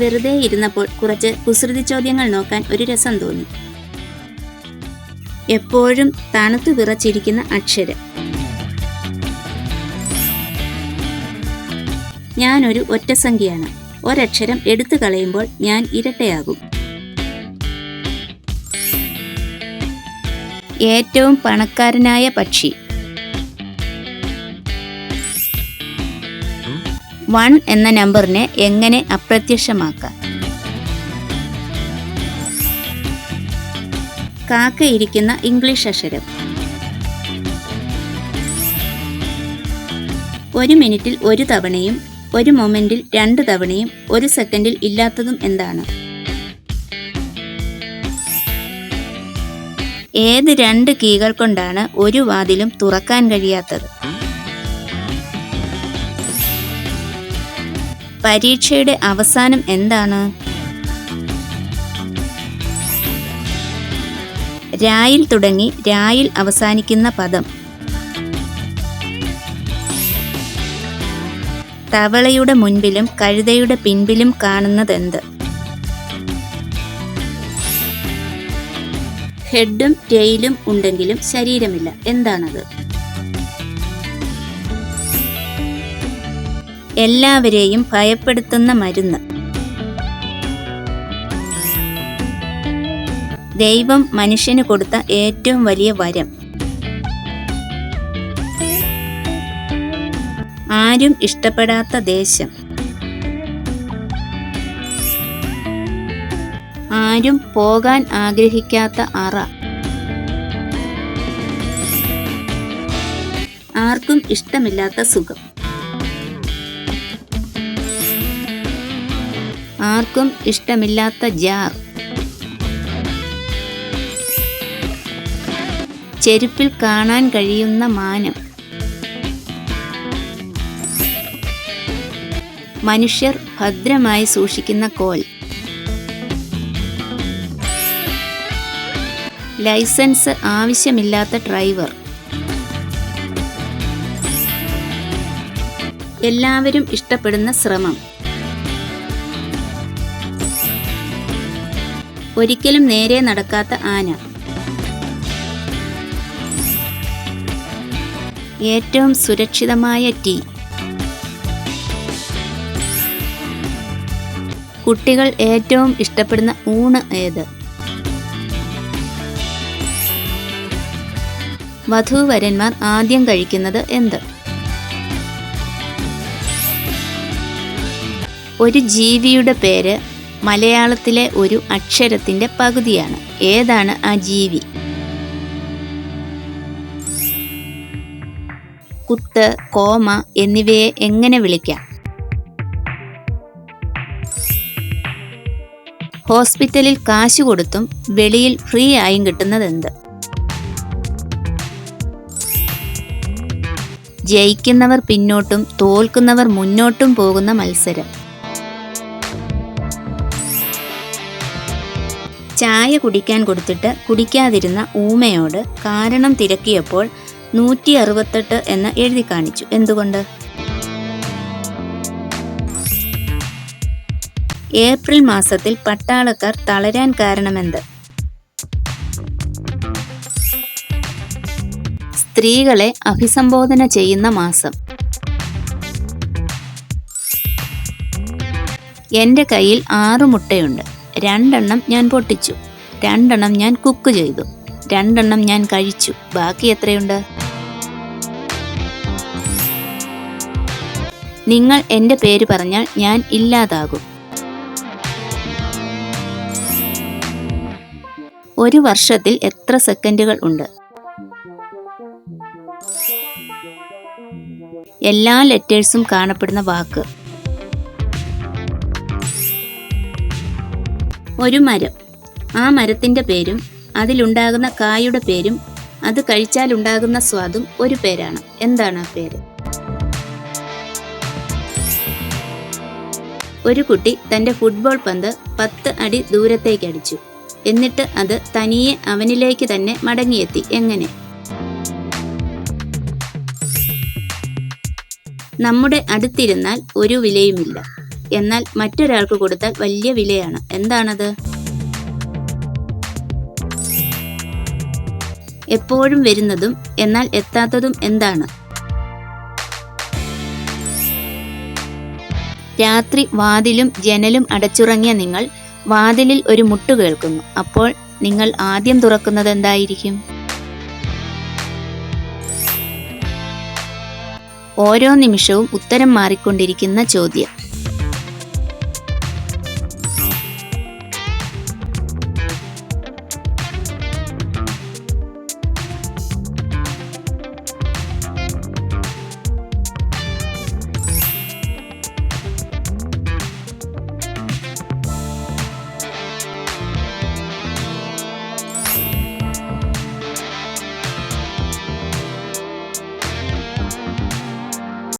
വെറുതെ ഇരുന്നപ്പോൾ കുറച്ച് കുസൃതി ചോദ്യങ്ങൾ നോക്കാൻ ഒരു രസം തോന്നി. എപ്പോഴും തണുത്തു വിറച്ചിരിക്കുന്ന അക്ഷരം. ഞാനൊരു ഒറ്റസംഖ്യയാണ്. ഒരക്ഷരം എടുത്തു കളയുമ്പോൾ ഞാൻ ഇരട്ടയാകും. ഏറ്റവും പണക്കാരനായ പക്ഷി. 1 എന്ന നമ്പറിനെ എങ്ങനെ അപ്രത്യക്ഷമാക്കാം? കാക്കയിരിക്കുന്ന ഇംഗ്ലീഷ് അക്ഷരം. 1 മിനിറ്റിൽ 1 തവണയും 1 മൊമെന്റിൽ 2 തവണയും 1 സെക്കൻഡിൽ ഇല്ലാത്തതും എന്താണ്? ഏത് 2 കീകൾ കൊണ്ടാണ് ഒരു വാതിലും തുറക്കാൻ കഴിയാത്തത്? പരീക്ഷയുടെ അവസാനം എന്താണ്? രായിൽ തുടങ്ങി രായിൽ അവസാനിക്കുന്ന പദം. തവളയുടെ മുൻപിലും കഴുതയുടെ പിൻപിലും കാണുന്നതെന്ത്? ഹെഡും ടെയിലും ഉണ്ടെങ്കിലും ശരീരമില്ല. എന്താണത്? എല്ലാവരെയും ഭയപ്പെടുത്തുന്ന മരുന്ന്. ദൈവം മനുഷ്യന് കൊടുത്ത ഏറ്റവും വലിയ വരം. ആരും ഇഷ്ടപ്പെടാത്ത ദേശം. ആരും പോകാൻ ആഗ്രഹിക്കാത്ത അറ. ആർക്കും ഇഷ്ടമില്ലാത്ത സുഖം. ആർക്കും ഇഷ്ടമില്ലാത്ത ജാർ. ചെരുപ്പിൽ കാണാൻ കഴിയുന്ന മാനം. മനുഷ്യർ ഭദ്രമായി സൂക്ഷിക്കുന്ന കോൽ. ലൈസൻസ് ആവശ്യമില്ലാത്ത ഡ്രൈവർ. എല്ലാവരും ഇഷ്ടപ്പെടുന്ന ശ്രമം. ഒരിക്കലും നേരെ നടക്കാത്ത ആന. ഏറ്റവും സുരക്ഷിതമായ ടീ. കുട്ടികൾ ഏറ്റവും ഇഷ്ടപ്പെടുന്ന ഊണ് ഏത്? വധൂവരന്മാർ ആദ്യം കഴിക്കുന്നത് എന്ത്? ഒരു ജീവിയുടെ പേര് മലയാളത്തിലെ ഒരു അക്ഷരത്തിന്റെ പകുതിയാണ്. ഏതാണ് ആ ജീവി? കുത്ത്, കോമ എന്നിവയെ എങ്ങനെ വിളിക്കാം? ഹോസ്പിറ്റലിൽ കാശ് കൊടുത്തും വെളിയിൽ ഫ്രീ ആയും കിട്ടുന്നതെന്ത്? ജയിക്കുന്നവർ പിന്നോട്ടും തോൽക്കുന്നവർ മുന്നോട്ടും പോകുന്ന മത്സരം. ചായ കുടിക്കാൻ കൊടുത്തിട്ട് കുടിക്കാതിരുന്ന ഊമയോട് കാരണം തിരക്കിയപ്പോൾ 168 എന്ന് എഴുതി കാണിച്ചു. എന്തുകൊണ്ട്? ഏപ്രിൽ മാസത്തിൽ പട്ടാളക്കാർ തളരാൻ കാരണമെന്ത്? സ്ത്രീകളെ അഭിസംബോധന ചെയ്യുന്ന മാസം. എൻ്റെ കയ്യിൽ 6 മുട്ടയുണ്ട്. 2 എണ്ണം ഞാൻ പൊട്ടിച്ചു, 2 എണ്ണം ഞാൻ കുക്ക് ചെയ്തു, 2 എണ്ണം ഞാൻ കഴിച്ചു. ബാക്കി എത്രയുണ്ട്? നിങ്ങൾ എൻ്റെ പേര് പറഞ്ഞാൽ ഞാൻ ഇല്ലാതാകും. ഒരു വർഷത്തിൽ എത്ര സെക്കൻഡുകൾ ഉണ്ട്? എല്ലാ ലെറ്റേഴ്സും കാണപ്പെടുന്ന വാക്ക്. ഒരു മരം. ആ മരത്തിൻ്റെ പേരും അതിലുണ്ടാകുന്ന കായുടെ പേരും അത് കഴിച്ചാലുണ്ടാകുന്ന സ്വാദും ഒരു പേരാണ്. എന്താണ് ആ പേര്? ഒരു കുട്ടി തൻ്റെ ഫുട്ബോൾ പന്ത് 10 അടി ദൂരത്തേക്ക് അടിച്ചു. എന്നിട്ട് അത് തനിയെ അവനിലേക്ക് തന്നെ മടങ്ങിയെത്തി. എങ്ങനെ? നമ്മുടെ അടുത്തിരുന്നാൽ ഒരു വിലയുമില്ല. എന്നാൽ മറ്റൊരാൾക്ക് കൊടുത്താൽ വലിയ വിലയാണ്. എന്താണത്? എപ്പോഴും വരുന്നതും എന്നാൽ എത്താത്തതും എന്താണ്? രാത്രി വാതിലും ജനലും അടച്ചുറങ്ങിയ നിങ്ങൾ വാതിലിൽ ഒരു മുട്ട് കേൾക്കുന്നു. അപ്പോൾ നിങ്ങൾ ആദ്യം തുറക്കുന്നത് എന്തായിരിക്കും? ഓരോ നിമിഷവും ഉത്തരം മാറിക്കൊണ്ടിരിക്കുന്ന ചോദ്യം.